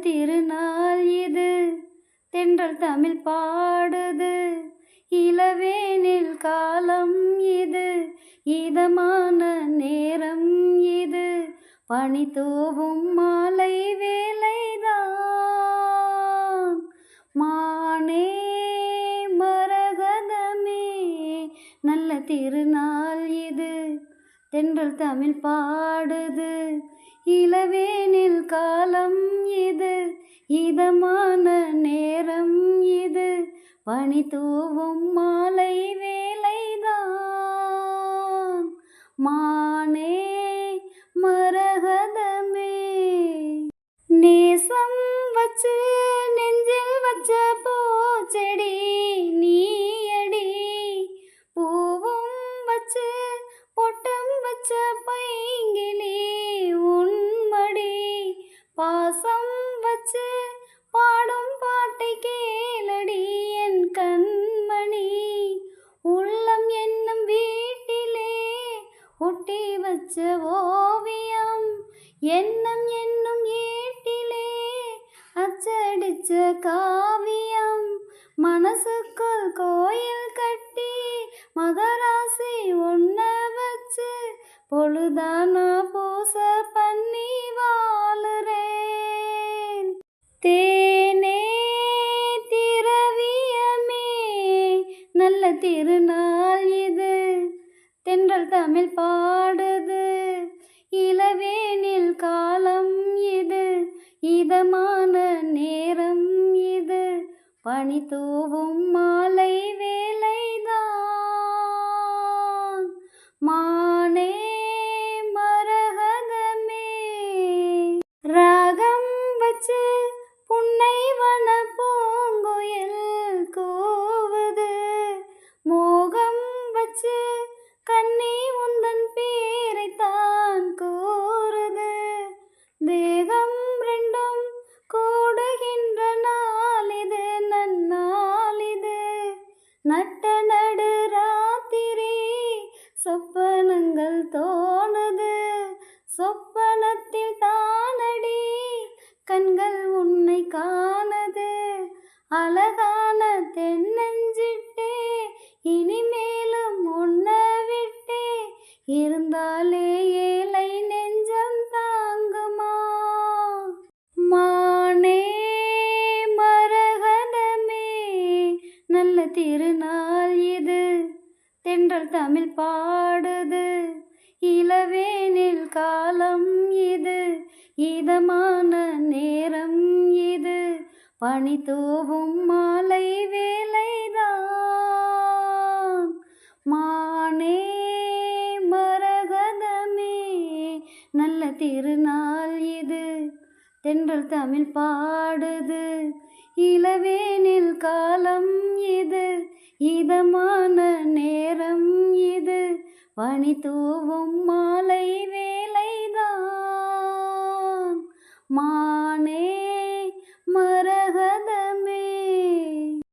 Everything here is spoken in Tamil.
திருநாள் இது, தென்றல் தமிழ் பாடுது. இளவேனில் காலம் இது, இதமான நேரம் இது, பனி தூவும் மாலை வேளைதான். மானே மரகதமே, நல்ல திருநாள் இது, தென்றல் தமிழ் பாடுது. இளவேனில் காலம் இது, இதமான நேரம் இது, பனி தூவும் மாலை வேளைதான். மானே மரகதமே, நேசம் வச்சு நெஞ்சில் வச்ச பூச்செடி நீயடி, பூவும் வச்சு பொட்டம் வச்ச பைங்கிளி உன்மடி, பாசம் வச்சு பாடும் பாட்டை கேளடி என் கண்மணி, உள்ளம் என்னும் வீட்டிலே ஒட்டி வச்ச ஓவியம், எண்ணம் என்னும் ஏட்டிலே அச்சடிச்ச காவியம், மனசுக்குள் கோயில் கட்டி மகராசி ஒன்ன வச்சு பொழுதானா பூச பண்ணி வாழுறேன். தேனே திரவியமே, நல்ல திருநாள் இது, தென்றல் தமிழ் பாடுது. இளவேனில் காலம் இது, இதமான நேரம் இது, பனி தூவும் மாலை வேளைதான். மானே மரகதமே, ராகம் வச்சு புன்னைவன பூங்குயில் கூவுது, மோகம் வச்சு கண்ணி உந்தன் பேரைத்தான் கூறுது, தேகம் ரெண்டும் கூடுகின்ற நாளிது நன்னாளிது, நட்ட நடு ராத்திரி சொப்பனங்கள் தோணுது, சொப்பனத்தில் தானடி கண்கள் உன்னை காணுது, அழகான தென்னஞ்சிட்டே இனிமேலும் உன்னை விட்டே இருந்தாலே ஏழை நெஞ்சம் தாங்குமா. மானே மரகதமே, நல்ல திருநாள் இது, தென்றல் தமிழ் பாடுது. இளவேனில் காலம் இது, இதமான நேரம் இது, பனி தூவும் மாலை வேளைதான். மானே மரகதமே, நல்ல திருநாள் இது, தென்றல் தமிழ் பாடுது. இளவேனில் காலம் இது, இதமான நேரம் இது, பனி தூவும் மாலை வேளைதான். மானே மரகதமே.